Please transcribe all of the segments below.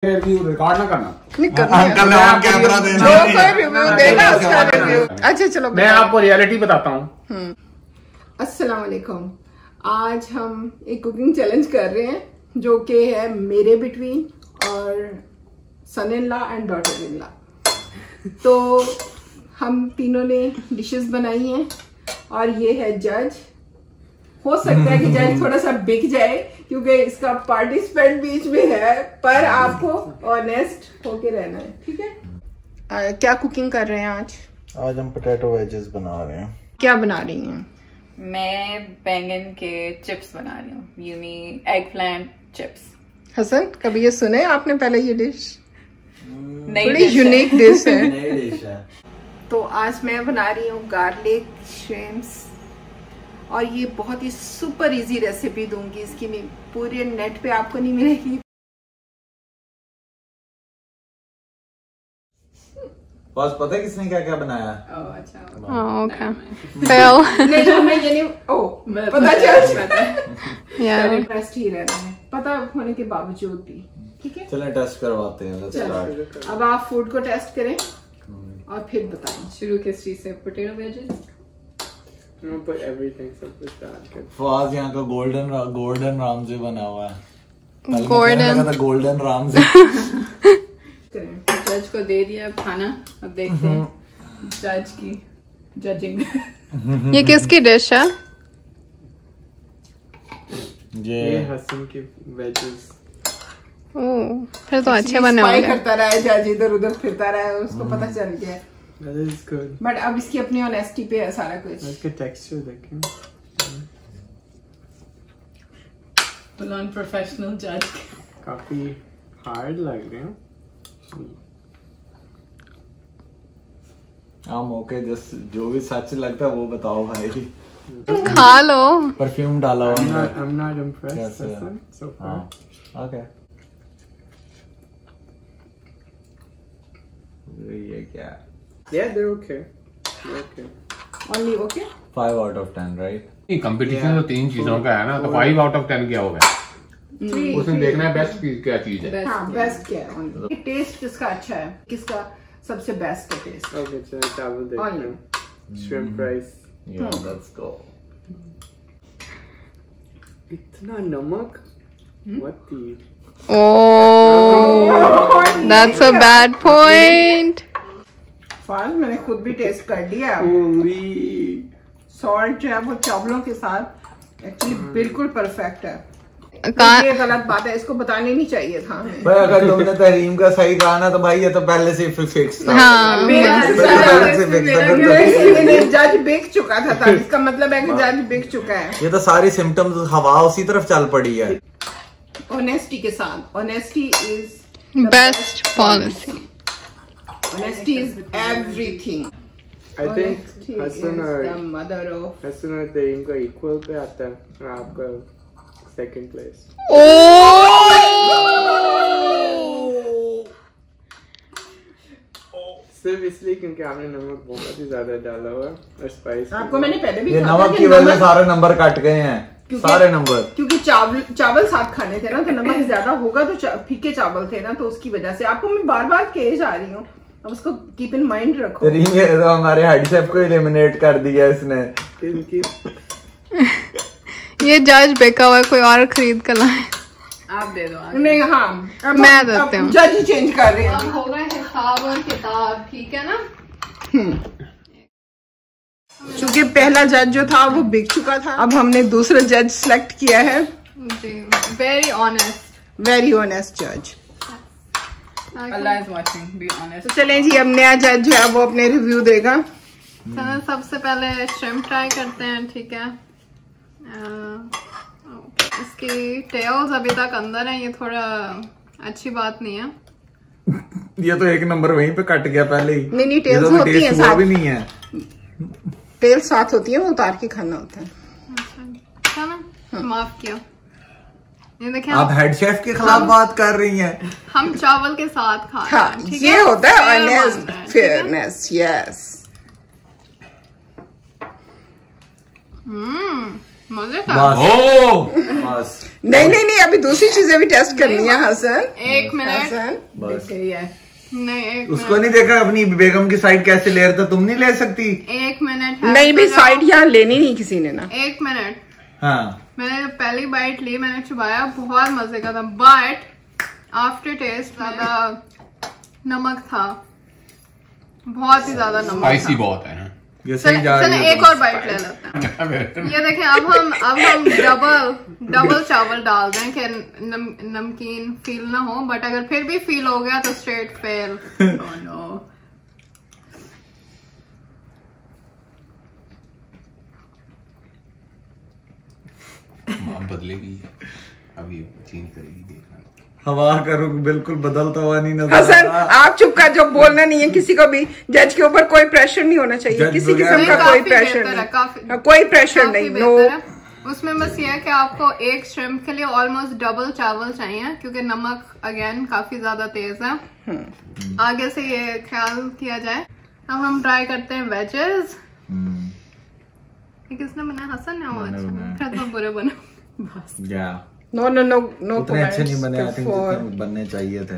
Record ना करना। अच्छा चलो मैं आपको रियलिटी बताता हूँ। अस्सलाम वालेकुम। आज हम एक कुकिंग चैलेंज कर रहे हैं जो कि है मेरे बिटवीन और son in law and daughter in law. तो हम तीनों ने डिशेस बनाई हैं और ये है जज। हो सकता है कि जज थोड़ा सा बिक जाए क्योंकि इसका पार्टिसिपेंट बीच में है, पर आपको ऑनेस्ट होके रहना है, ठीक है? क्या कुकिंग कर रहे हैं आज? आज हम पोटैटो वेजेस बना रहे हैं। क्या बना रही हैं? मैं बैंगन के चिप्स बना रही हूँ, यूनी एग प्लांट चिप्स। हसन, कभी ये सुने आपने पहले ये डिश? बड़ी यूनिक डिश है। नई डिश है। तो आज मैं बना रही हूँ गार्लिक श्रिम्प्स और ये बहुत ही सुपर इजी रेसिपी दूंगी। इसकी मैं पूरे नेट पे आपको नहीं मिलेगी। बस पता है किसने क्या क्या बनाया? अच्छा नहीं हमें ये नहीं पता चल इंटरेस्ट ही रहना है, पता होने के बावजूद भी। ठीक है, चलें टेस्ट करवाते हैं। Let's start. अब आप फूड को टेस्ट करें और फिर बताएं। शुरू किस चीज से? Potato wages. फवाद यहाँ का गोल्डन रामजे बना हुआ है। Golden Ramsay. जज को दे दिया अब खाना, अब देखते हैं जज की जजिंग। ये किसकी डिश है? ये हसन की वेजेस। ओह, फिर तो अच्छे बने होंगे। करता रहा है जज, इधर उधर फिरता रहा है, उसको पता चल गया। That is good. बट अब इसकी अपनी ऑनेस्टी पे है सारा कुछ। इसका टेक्सचर देखें। फुल ऑन प्रोफेशनल जज। काफी हार्ड लग रहे हैं। ओके, जस्ट जो भी सच लगता है वो बताओ भाई। खा लो। परफ्यूम डाला हुआ। I'm not impressed. Yes, yeah. Hassan, so far. Okay. ये क्या? Yeah, they're okay. They're okay. Only okay? 5 out of 10, right? Competition तो 3 चीजों का है ना, तो 5 आउट ऑफ 10 क्या होगा? उसमें देखना है बेस्ट क्या चीज है। हाँ, बेस्ट क्या है? टेस्ट किसका अच्छा है, किसका सबसे बेस्ट है टेस्ट? Okay, चलो चावल देखते हैं। Shrimp rice. Yeah, let's go. इतना नमक मत दी। Oh, that's a bad point. फाल मैंने खुद भी टेस्ट कर लिया। सॉल्ट जो है वो चावलों के साथ एक्चुअली बिल्कुल परफेक्ट है। ये गलत बात है, इसको बताने नहीं चाहिए था हमें। भाई अगर तुमने तहरीम का सही कहा ना तो भाई ये तो पहले से फिक्स था। हाँ, जज बिक चुका था तब, इसका मतलब है कि जज बिक चुका है। ये तो सारी सिम्टम्स हवा उसी तरफ चल पड़ी है। ऑनेस्टी के साथ, honesty is best policy. Honesty is everything. I think Hassan the mother of और तरीम का इक्वल पे आता है और आपका सेकंड प्लेस। सिर्फ इसलिए क्योंकि आपने नमक बहुत ही ज्यादा डाला हुआ और स्पाइस। आपको मैंने पहले भी ये कहा नमक की वजह से सारे नंबर कट गए हैं, सारे नंबर। क्योंकि चावल साथ खाने थे ना, तो नमक ज्यादा होगा तो फीके चावल थे ना, तो उसकी वजह से आपको मैं बार बार कहे जा रही हूँ। अब उसको कीप इन माइंड रखो। ये तो हमारे हेड शेफ को एलिमिनेट कर दिया इसने। ये जज बेका हुआ है, कोई और खरीद कर लाए। आप दे दो। नहीं, हाँ मैं देती हूँ। जज ही चेंज कर रहे हैं। अब होगा हिसाब और किताब, ठीक है ना? क्योंकि पहला जज जो था वो बिक चुका था, अब हमने दूसरा जज सिलेक्ट किया है। वेरी ऑनेस्ट, वेरी ऑनेस्ट जज। Allah is watching, be honest. तो चलें जी, अब नया जज जो है वो अपने रिव्यू देगा। सबसे पहले श्रिम्प ट्राई करते हैं, ठीक है? इसकी टेल्स अभी तक अंदर है, ये थोड़ा अच्छी बात नहीं है। ये तो एक नंबर वहीं पे कट गया पहले ही। नहीं, टेल्स होती है साथ। भी नहीं है, टेल्स साथ होती है, वो उतार के खाना होता है। अच्छा ना, माफ किया। ये देखें, आप हेड शेफ के खिलाफ बात कर रही हैं। हम चावल के साथ खा रहे हैं, ठीक है? ये होता है ऑनेस्ट, फेयरनेस। यस। मजे का। बस नहीं, अभी दूसरी चीजें भी टेस्ट करनी है हसन। 1 मिनट। हसन बस नहीं, 1 उसको नहीं देखा अपनी बेगम की साइड कैसे ले रहा था, तुम नहीं ले सकती? 1 मिनट। नहीं भी साइड यहाँ लेनी नहीं किसी ने ना। 1 मिनट। हाँ मैंने पहली बाइट ली, मैंने चबाया, बहुत मजे का था, बट आफ्टर टेस्ट ज्यादा नमक था, बहुत ही ज्यादा नमक स्पाइसी था। बहुत है। ये सही जा चलो रही है। एक और बाइट ले लेते हैं। ये देखें, अब हम डबल चावल डाल दें कि नमकीन फील ना हो, बट अगर फिर भी फील हो गया तो स्ट्रेट फेल। Oh no. माँ बदलेगी, अब ये चेंज करेगी, देखना। हवा का रुख बिल्कुल बदलता हुआ नहीं नजर हसन आ रहा। आप चुप कर, जो बोलना नहीं है किसी को भी। जज के ऊपर कोई प्रेशर नहीं होना चाहिए, जज किसी बगैर किस्म का काफी कोई प्रेशर बेहतर है, काफी- नहीं, कोई प्रेशर काफी नहीं। नो बेहतर है। उसमें बस ये है कि आपको एक श्रिम्प के लिए ऑलमोस्ट डबल चावल चाहिए, क्योंकि नमक अगेन काफी ज्यादा तेज है। आगे से ये ख्याल किया जाए। अब हम ट्राई करते हैं वेजेस। ये किसने बनाया? हसन ने। वो अच्छा तो बुरे बने। या नो उतने अच्छे नहीं बने, आई थिंक जितने बनने चाहिए थे।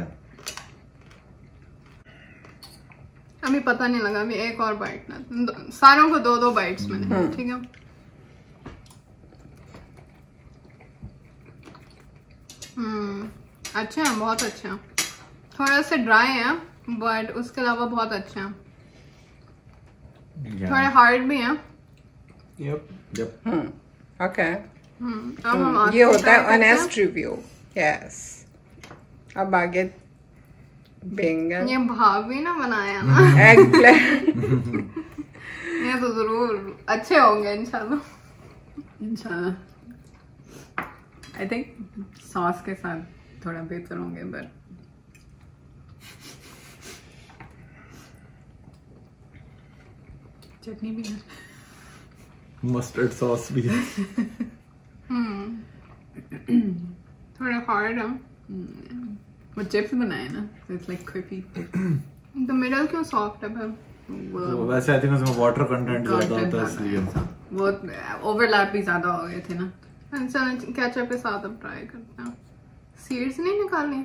अभी पता नहीं लगा, अभी एक और बाइट ना, सारों को 2-2 बाइट्स में। ठीक है, अच्छा है, बहुत अच्छा है। थोड़ा सा ड्राई है बट उसके अलावा बहुत अच्छा है। थोड़े हार्ड भी हैं। ओके, अब हम आगे ये होता try है करते हैं। Honest review. यस, अब आगे बैंगन, ये भाभी ने बनाया ना, एग प्लेट। ये तो जरूर अच्छे होंगे इंशाल्लाह। इंशाल्लाह। आई थिंक सॉस के साथ थोड़ा बेहतर होंगे, बट चटनी भी है। मस्टर्ड सॉस भी है। थोड़े हार्ड है। वो चिप्स बनाए ना, so it's like crispy. तो मिडल क्यों सॉफ्ट है फिर? तो वैसे आई थिंक उसमें वाटर कंटेंट ज्यादा होता है इसलिए। वो ओवरलैप भी ज्यादा हो गए थे ना। केचप के साथ अब ट्राई करते हैं। सीड्स नहीं निकालने?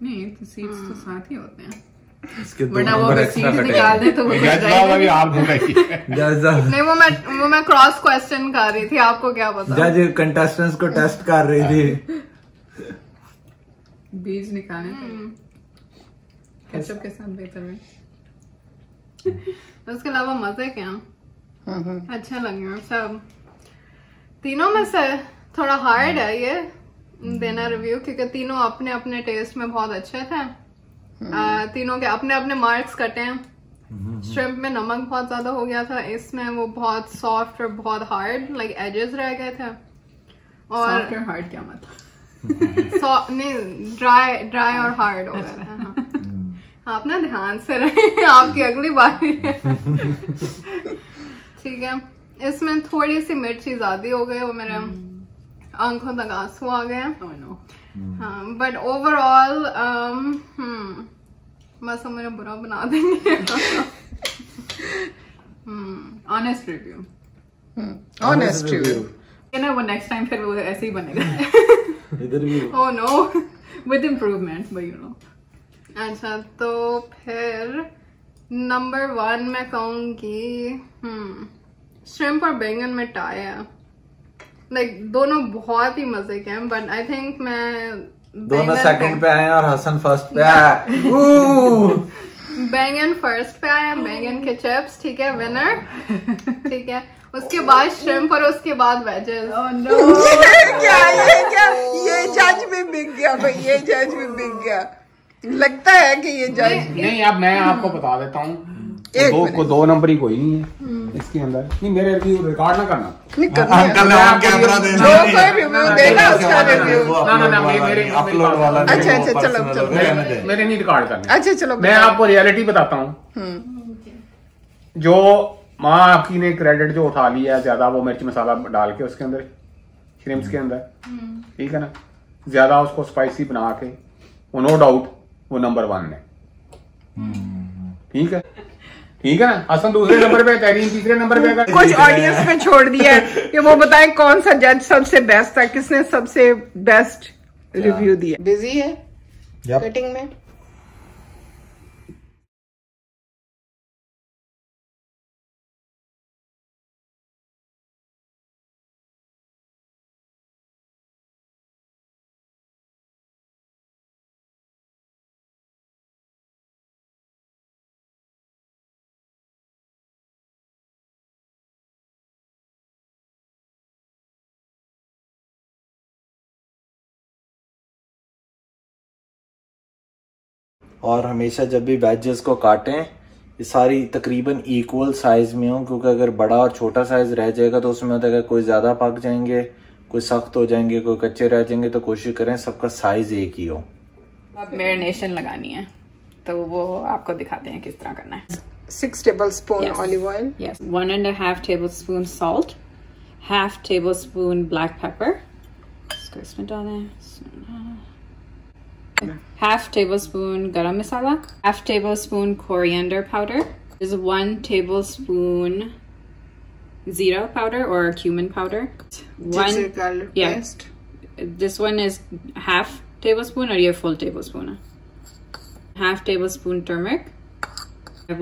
नहीं, तो सीड्स तो साथ ही होते हैं, इसके दो वरना वो नंबर अगर एक्स्ट्रा सीड्स निकाल कटे। दे तो वो जज साहब अभी आप भूल रही है। जज नहीं, वो मैं क्रॉस क्वेश्चन कर रही थी, आपको क्या पता? जज कंटेस्टेंट्स को टेस्ट कर रही थी। बीज निकालने केचप के साथ बेहतर है। उसके अलावा मजे क्या अच्छा लगे सब। तीनों में से थोड़ा हार्ड है ये देना रिव्यू, क्योंकि तीनों अपने अपने टेस्ट में बहुत अच्छे थे। तीनों के अपने अपने मार्क्स कटे हैं। श्रिम्प में नमक बहुत ज्यादा हो गया था, इसमें वो बहुत सॉफ्ट और बहुत हार्ड, लाइक एजेस रह गए थे। और सॉफ्ट और हार्ड क्या मतलब? नहीं, ड्राई और हार्ड हो गए थे। आप ना ध्यान से रहे, आपकी अगली बारी है। ठीक है, इसमें थोड़ी सी मिर्ची ज्यादा हो गई, वो मेरे आंखों तक आंसू आ गए। Oh no. हाँ, बट ओवरऑल बस हम मेरा बुरा बना देंगे। Honest review, honest review. ना वो नेक्स्ट टाइम फिर वो ऐसे ही बनेगा। इधर भी oh no, with improvements, but you know. अच्छा, तो फिर नंबर 1 मैं कहूंगी श्रिम्प और बैंगन में टाई है। लाइक दोनों बहुत ही मजे के हैं, बट आई थिंक मैं दोनों सेकंड पे आए और हसन फर्स्ट पे आया। बैंगन फर्स्ट पे आया, बैंगन के चिप्स, ठीक है, विनर। ठीक है, उसके बाद श्रिम्प और उसके बाद वेजेस। ये जज भी बिक गया भाई, ये जज भी बिक गया। लगता है कि ये जज नहीं, अब मैं आपको बता देता हूँ, एक 2 नंबर ही कोई नहीं है इसके अंदर। नहीं, मेरे रिकॉर्ड ना करना। नहीं करना है। अंकल ने ऑन कैमरा देना जो कोई रिव्यू देगा उसका रिव्यू। ना, मेरे अपलोड वाला अच्छा, चलो। मेरे नहीं रिकॉर्ड करना। अच्छा चलो, मैं आपको रियलिटी बताता हूँ। जो माँ आपकी ने क्रेडिट जो उठा लिया है ज्यादा, वो मिर्च मसाला डाल के उसके अंदर, श्रिम्प्स के अंदर, ठीक है ना, ज्यादा उसको स्पाइसी बना के, वो नो डाउट वो नंबर 1 है। ठीक है, ठीक है ना। हसन दूसरे नंबर पे, तहरीन तीसरे नंबर पे। अगर कुछ ऑडियंस पे छोड़ दिया है कि वो बताएं कौन सा जज सबसे बेस्ट था, किसने सबसे बेस्ट रिव्यू दिया। बिजी है कटिंग में। और हमेशा जब भी वेजेस को काटें ये सारी तकरीबन इक्वल साइज में हो, क्योंकि अगर बड़ा और छोटा साइज रह जाएगा तो उसमें होता है कि कोई ज्यादा पक जाएंगे, कोई सख्त हो जाएंगे, कोई कच्चे रह जाएंगे। तो कोशिश करें सबका साइज एक ही हो। मैरिनेशन लगानी है तो वो आपको दिखाते हैं किस तरह करना है। 6 tablespoon olive oil. Yes. 1.5 tablespoon salt. 1/2 tablespoon black pepper. इसको इसमें डालें। 1/2 tablespoon garam masala. 1/2 tablespoon coriander powder. This is 1 tablespoon zero powder or cumin powder. Ginger garlic paste. This one is 1/2 tablespoon or your full tablespoon. 1/2 tablespoon turmeric.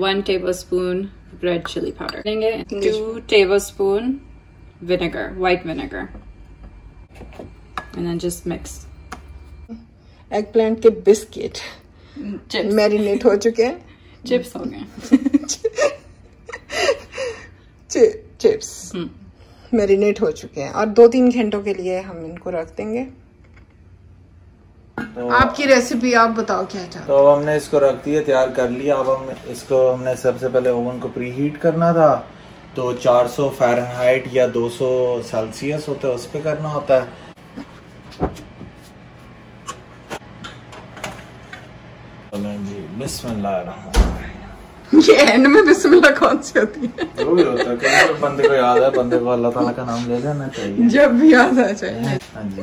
1 tablespoon red chili powder. 2 tablespoon vinegar, white vinegar. And then just mix. Eggplant के biscuit Chips. Marinate हो चुके हैं। Chips हो गए। Chips marinate हो चुके हैं और 2-3 घंटों के लिए हम इनको रख देंगे। तो आपकी रेसिपी आप बताओ क्या चाहते तो अब हमने इसको रख दिया, तैयार कर लिया। अब हमने सबसे पहले ओवन को प्री हीट करना था। तो 400 फ़ारेनहाइट या 200 सेल्सियस होता है, उस पर करना होता है। जी बिस्मिल्लाह। ये एंड में बिस्मिल्लाह कौन सी होती है? जो भी होता है, कई बंदे को याद है, बंदे को अल्लाह ताला का नाम ले लेना चाहिए जब भी याद आ जाए। हाँ जी।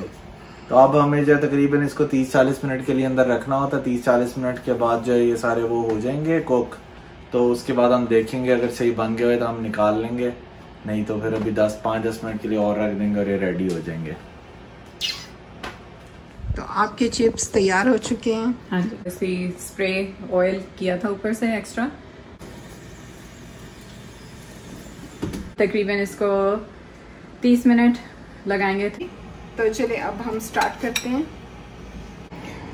तो अब हमें जो तकरीबन इसको 30-40 मिनट के लिए अंदर रखना होता है। 30-40 मिनट के बाद जो है ये सारे वो हो जाएंगे कुक। तो उसके बाद हम देखेंगे अगर सही बन गए तो हम निकाल लेंगे, नहीं तो फिर अभी 5-10 मिनट के लिए और रख देंगे और ये रेडी हो जाएंगे। तो आपके चिप्स तैयार हो चुके हैं। हाँ जी, ऐसे स्प्रे ऑयल किया था ऊपर से एक्स्ट्रा। तकरीबन इसको 30 मिनट लगाएंगे। तो चलिए अब हम स्टार्ट करते हैं।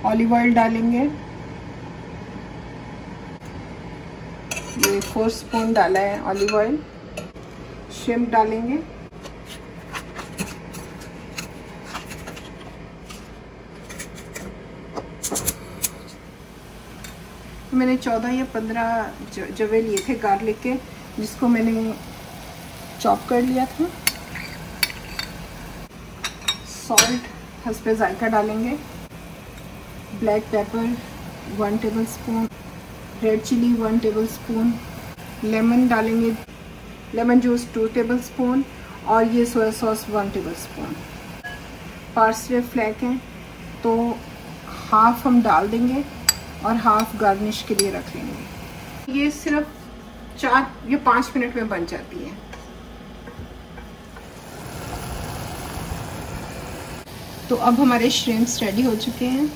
ऑलिव ऑयल डालेंगे, ये 4 स्पून डाला है ऑलिव ऑयल। श्रिम्प डालेंगे, मैंने 14 या 15 जवे लिए थे गार्लिक के, जिसको मैंने चॉप कर लिया था। सॉल्ट हस्बे जायका डालेंगे। Black pepper 1 tablespoon, red chilli 1 tablespoon, lemon डालेंगे, लेमन जूस 2 टेबलस्पून और ये soya sauce 1 tablespoon. Parsley flake हैं तो हाफ हम डाल देंगे और हाफ गार्निश के लिए रख लेंगे। ये सिर्फ 4 या 5 मिनट में बन जाती है। तो अब हमारे श्रिम्प्स रेडी हो चुके हैं।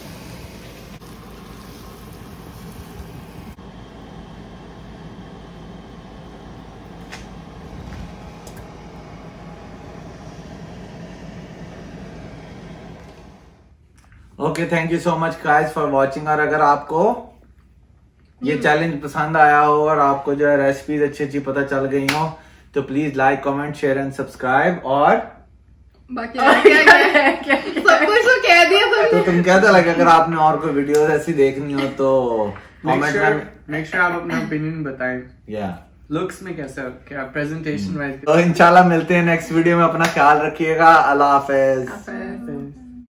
Okay, thank you so much guys for watching. और अगर आपको ये चैलेंज पसंद आया हो और आपको जो है रेसिपीज अच्छी अच्छी पता चल गई हो तो please like, comment, share and subscribe. और बाकी सब कुछ तो कह दिया तुमने। तो तुम कहते लगे अगर आपने और कोई वीडियो ऐसी देखनी हो तो कमेंट में मेक श्योर आप अपना ओपिनियन बताएं। या लुक्स में कैसा, क्या प्रेजेंटेशन वाइज। तो इंशाल्लाह मिलते हैं नेक्स्ट वीडियो में। अपना ख्याल रखिएगा। अल्लाह हाफिज।